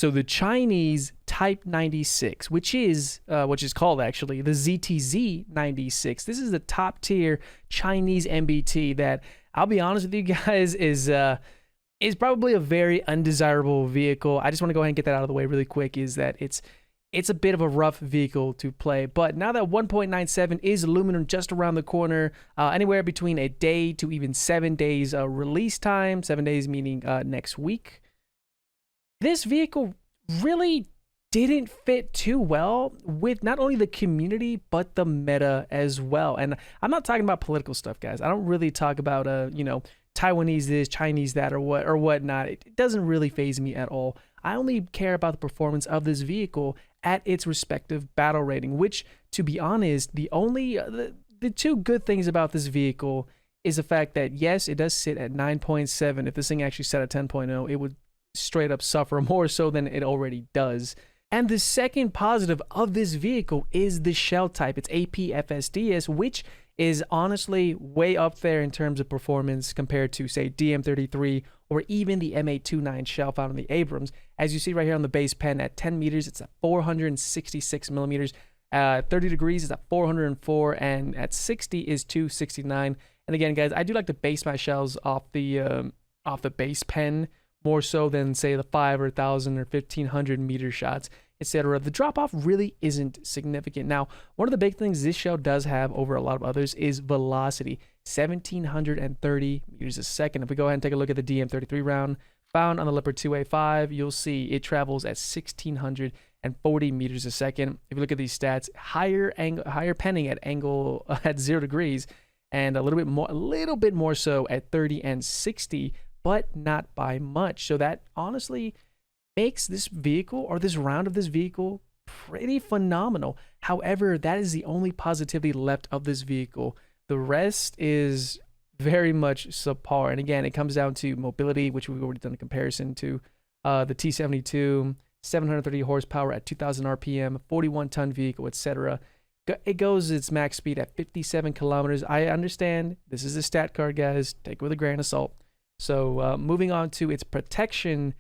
So the Chinese Type 96, which is called actually the ZTZ 96. This is the top tier Chinese MBT that, I'll be honest with you guys, is probably a very undesirable vehicle. I just want to go ahead and get that out of the way really quick, is that it's a bit of a rough vehicle to play. But now that 1.97 is aluminum just around the corner, anywhere between a day to even 7 days release time, 7 days meaning next week, this vehicle really didn't fit too well with not only the community, but the meta as well. And I'm not talking about political stuff, guys. I don't really talk about, Taiwanese this, Chinese that, or whatnot. It doesn't really faze me at all. I only care about the performance of this vehicle at its respective battle rating, which, to be honest, the two good things about this vehicle is the fact that, yes, it does sit at 9.7. If this thing actually set at 10.0, it would straight up suffer more so than it already does. And the second positive of this vehicle is the shell type. It's APFSDS, which is honestly way up there in terms of performance compared to, say, DM33 or even the M829 shell found in the Abrams. As you see right here on the base pen, at 10 meters, it's at 466 millimeters. 30 degrees is at 404, and at 60 is 269. And again, guys, I do like to base my shells off the base pen more so than, say, the 5 or 1,000 or 1,500 meter shots, etc. The drop-off really isn't significant. Now, one of the big things this shell does have over a lot of others is velocity, 1,730 meters a second. If we go ahead and take a look at the DM33 round found on the Leopard 2A5, you'll see it travels at 1,640 meters a second. If you look at these stats, higher penning at angle at 0 degrees, and a little bit more so at 30 and 60, but not by much. So that honestly makes this vehicle, or this round of this vehicle, pretty phenomenal. However, that is the only positivity left of this vehicle. The rest is very much subpar. And again, it comes down to mobility, which we've already done a comparison to the T72, 730 horsepower at 2,000 RPM, 41-ton vehicle, etc. It goes its max speed at 57 kilometers. I understand this is a stat card, guys. Take it with a grain of salt. So moving on to its protection,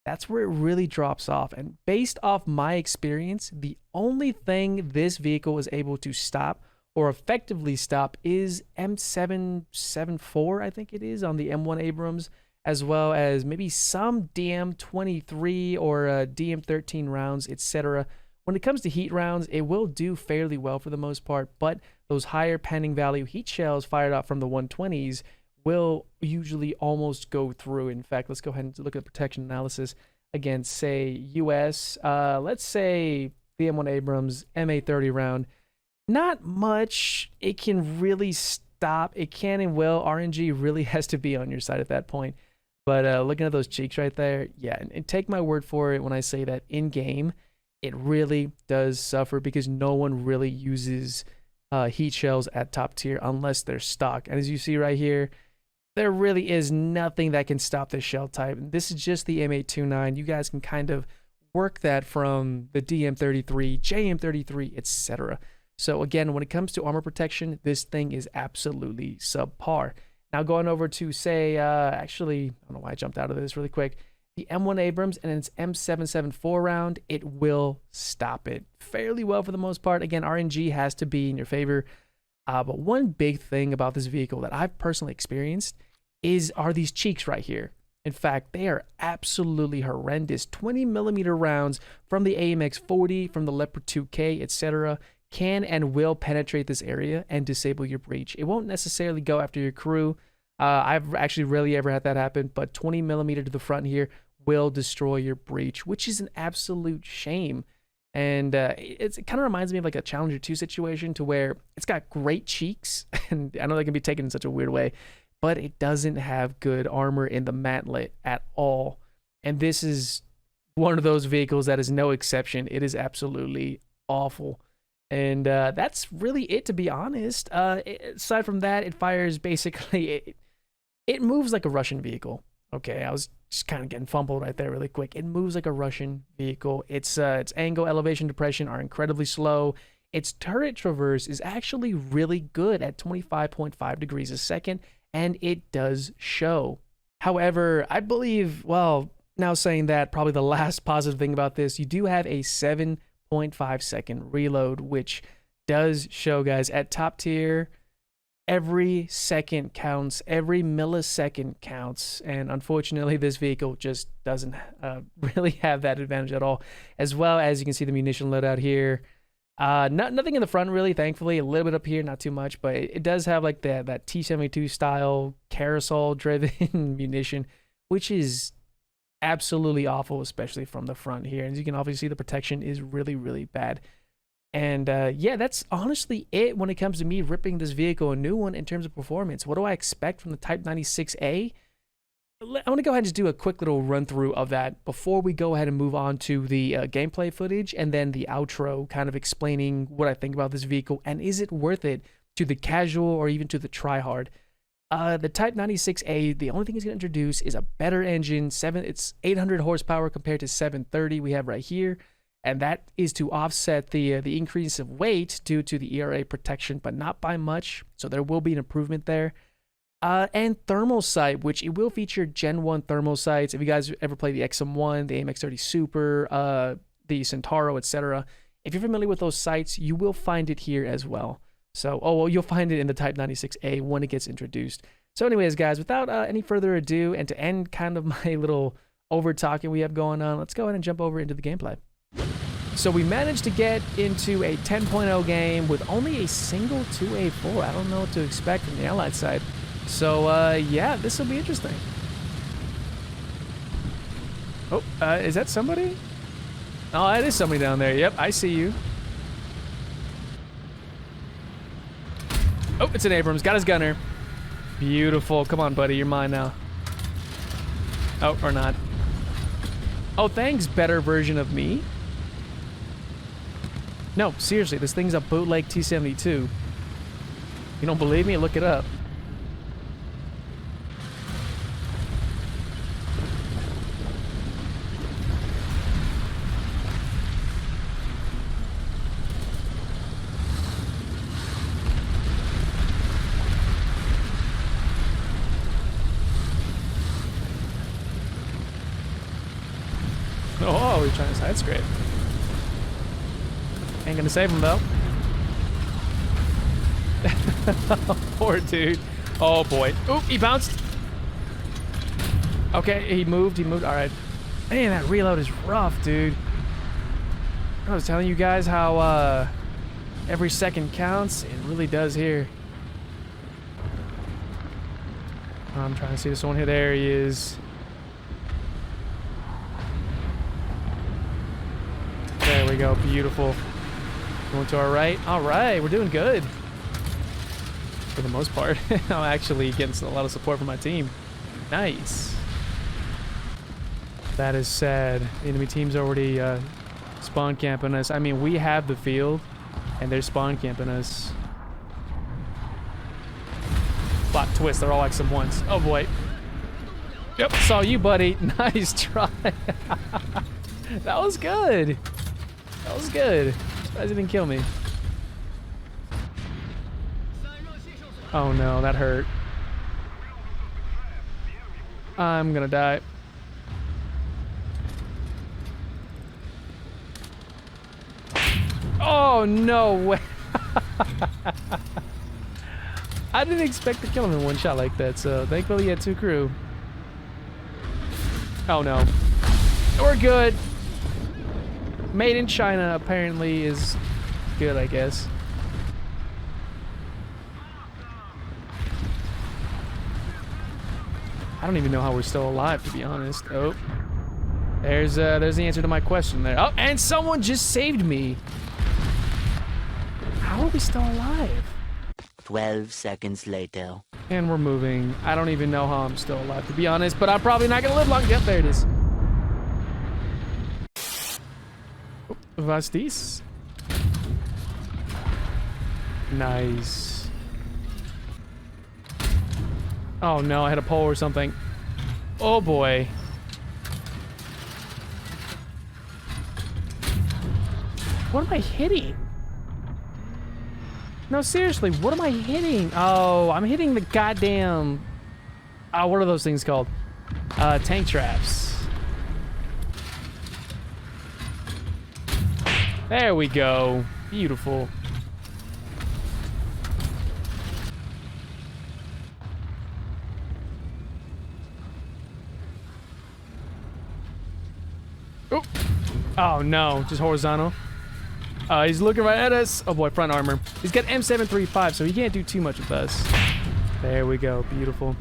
that's where it really drops off. And based off my experience, the only thing this vehicle is able to stop or effectively stop is M774, I think it is, on the M1 Abrams, as well as maybe some DM23 or DM13 rounds, etc. When it comes to heat rounds, it will do fairly well for the most part, but those higher penning value heat shells fired out from the 120s will usually almost go through. In fact, let's go ahead and look at protection analysis against, say, US. Let's say the M1 Abrams M830 round. Not much it can really stop. It can and will. RNG really has to be on your side at that point. But looking at those cheeks right there, yeah, and take my word for it when I say that in game, it really does suffer because no one really uses heat shells at top tier unless they're stock. And as you see right here, there really is nothing that can stop this shell type. This is just the M829. You guys can kind of work that from the DM33, JM33, etc. So again, when it comes to armor protection, this thing is absolutely subpar. Now going over to, say, actually, I don't know why I jumped out of this really quick. The M1 Abrams and its M774 round, it will stop it fairly well for the most part. Again, RNG has to be in your favor. But one big thing about this vehicle that I've personally experienced are these cheeks right here. In fact, they are absolutely horrendous. 20 millimeter rounds from the AMX 40, from the Leopard 2K, etc. can and will penetrate this area and disable your breach. It won't necessarily go after your crew. I've actually rarely ever had that happen, but 20 millimeter to the front here will destroy your breach, which is an absolute shame. And it kind of reminds me of like a Challenger 2 situation, to where it's got great cheeks, and I know they can be taken in such a weird way, but it doesn't have good armor in the mantlet at all. And this is one of those vehicles that is no exception. It is absolutely awful. And that's really it, to be honest. Aside from that, it fires basically, it moves like a Russian vehicle. Okay, I was just kind of getting fumbled right there really quick. It moves like a Russian vehicle. Its angle, elevation, depression are incredibly slow. Its turret traverse is actually really good at 25.5 degrees a second, and it does show. However, I believe, well, Now saying that, probably the last positive thing about this, you do have a 7.5-second reload, which does show, guys, at top tier, every second counts, every millisecond counts, and unfortunately this vehicle just doesn't really have that advantage at all. As well as you can see the munition loadout here. Nothing in the front really, thankfully. A little bit up here, not too much, but it does have like that T-72 style carousel driven munition, which is absolutely awful, especially from the front here. And as you can obviously see, the protection is really, really bad. And yeah, that's honestly it when it comes to me ripping this vehicle a new one in terms of performance. What do I expect from the Type 96A? I want to go ahead and just do a quick little run through of that before we go ahead and move on to the gameplay footage and then the outro, kind of explaining what I think about this vehicle and is it worth it to the casual or even to the tryhard. The Type 96A, the only thing it's going to introduce is a better engine. It's 800 horsepower compared to 730 we have right here. And that is to offset the increase of weight due to the ERA protection, but not by much. So there will be an improvement there. And thermal sight, which it will feature Gen 1 thermal sights. If you guys ever play the XM1, the AMX-30 Super, the Centauro, etc., if you're familiar with those sights, you will find it here as well. So, well, you'll find it in the Type 96A when it gets introduced. So anyways, guys, without any further ado, and to end kind of my little over-talking we have going on, let's go ahead and jump over into the gameplay. So we managed to get into a 10.0 game with only a single 2A4. I don't know what to expect from the Allied side. So, yeah, this will be interesting. Oh, is that somebody? Oh, that is somebody down there. Yep, I see you. Oh, it's an Abrams. Got his gunner. Beautiful. Come on, buddy. You're mine now. Oh, or not. Oh, thanks, better version of me. No, seriously, this thing's a bootleg T-72. You don't believe me? Look it up. Oh, he's trying to side scrape. Ain't gonna save him though. Poor dude. Oh boy. Oop, he bounced. Okay, he moved. All right. Man, that reload is rough, dude. I was telling you guys how every second counts. It really does here. I'm trying to see this one here. There he is. There we go. Beautiful. Going to our right. All right, we're doing good. For the most part. I'm actually getting a lot of support from my team. Nice. That is sad. The enemy team's already spawn camping us. I mean, we have the field, and they're spawn camping us. Plot twist, they're all XM1s. Oh boy. Yep, saw you, buddy. Nice try. That was good. That was good. Surprised he didn't kill me. Oh no, that hurt. I'm gonna die. Oh no way. I didn't expect to kill him in one shot like that, so thankfully he had two crew. Oh no. We're good. Made in China apparently is good, I guess. I don't even know how we're still alive, to be honest. Oh. There's the answer to my question there. Oh, and someone just saved me. How are we still alive? 12 seconds later. And we're moving. I don't even know how I'm still alive, to be honest, but I'm probably not gonna live long. Yep, there it is. Was dies? Nice. Oh no, I had a pole or something. Oh boy. What am I hitting? No, seriously, what am I hitting? Oh, I'm hitting the goddamn... Oh, what are those things called? Tank traps. There we go. Beautiful. Oh. Oh no, just horizontal. He's looking right at us. Oh boy, front armor. He's got M735, so he can't do too much with us. There we go, beautiful.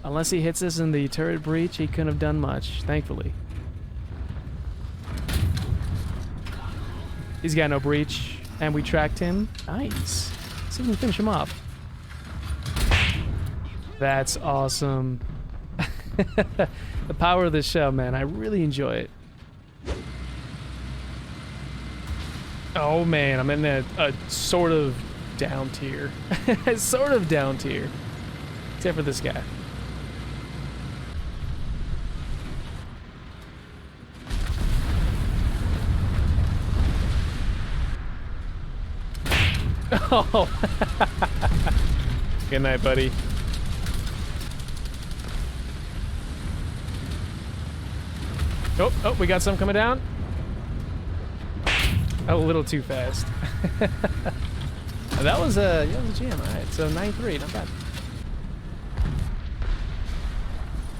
Unless he hits us in the turret breach, he couldn't have done much, thankfully. He's got no breach, and we tracked him. Nice. Let's see if we can finish him off. That's awesome. The power of this show, man. I really enjoy it. Oh man, I'm in a sort of down tier. Sort of down tier. Except for this guy. Oh. Good night, buddy. Oh, we got some coming down. A little too fast. That was a jam. All right, so 9-3, not bad.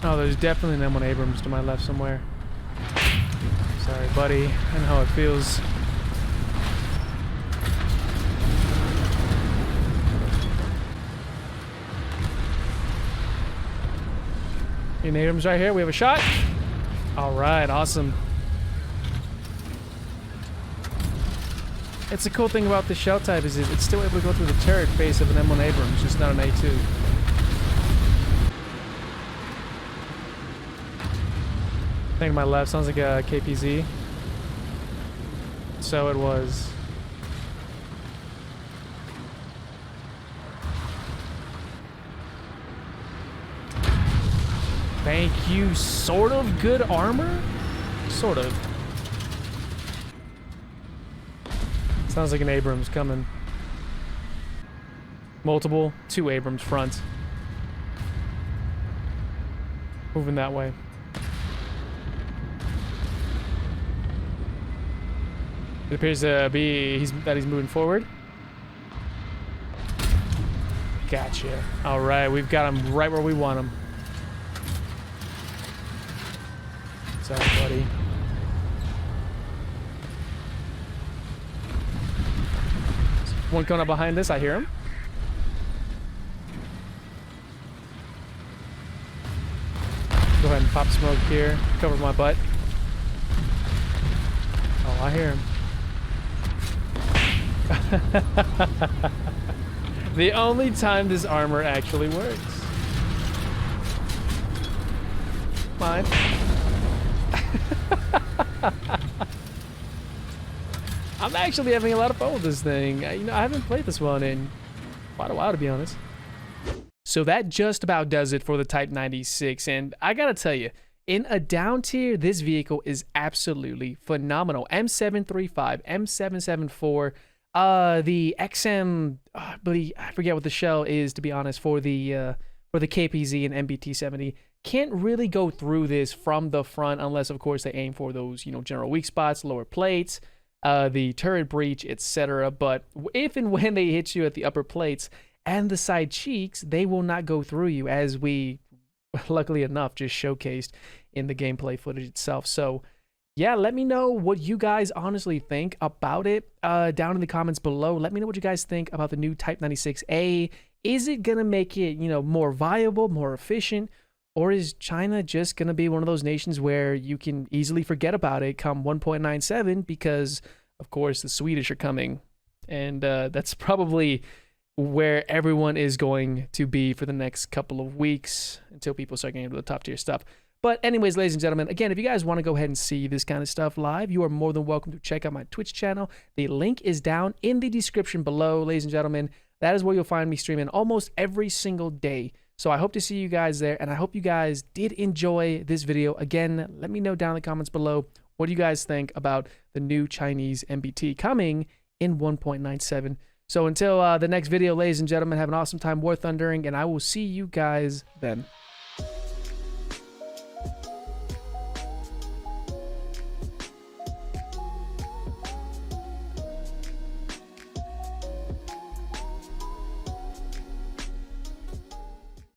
Oh, there's definitely an M1 Abrams to my left somewhere. Sorry, buddy. I know how it feels. An Abrams right here. We have a shot. All right, awesome. It's the cool thing about this shell type is it's still able to go through the turret face of an M1 Abrams, just not an A2. I think my left sounds like a KPZ. So it was. Thank you. Sort of good armor? Sort of. Sounds like an Abrams coming. Multiple. 2 Abrams front. Moving that way. It appears to be that he's moving forward. Gotcha. All right, we've got him right where we want him. Sorry, buddy. One coming up behind us. I hear him. Go ahead and pop smoke here. Cover my butt. Oh, I hear him. The only time this armor actually works. Mine. I'm actually having a lot of fun with this thing. You know, I haven't played this one in quite a while, to be honest. So that just about does it for the Type 96, and I gotta tell you, in a down tier, this vehicle is absolutely phenomenal. M735, M774, the XM, I forget what the shell is, to be honest, for the KPZ and MBT70. Can't really go through this from the front unless, of course, they aim for those, you know, general weak spots, lower plates, the turret breach, etc. But if and when they hit you at the upper plates and the side cheeks, they will not go through you, as we, luckily enough, just showcased in the gameplay footage itself. So yeah, let me know what you guys honestly think about it down in the comments below. Let me know what you guys think about the new Type 96A. Is it gonna make it, you know, more viable, more efficient? Or is China just going to be one of those nations where you can easily forget about it come 1.97 because, of course, the Swedish are coming? And that's probably where everyone is going to be for the next couple of weeks until people start getting into the top tier stuff. But anyways, ladies and gentlemen, again, if you guys want to go ahead and see this kind of stuff live, you are more than welcome to check out my Twitch channel. The link is down in the description below, ladies and gentlemen. That is where you'll find me streaming almost every single day. So I hope to see you guys there, and I hope you guys did enjoy this video. Again, let me know down in the comments below what do you guys think about the new Chinese MBT coming in 1.97. So until the next video, ladies and gentlemen, have an awesome time War Thundering, and I will see you guys then.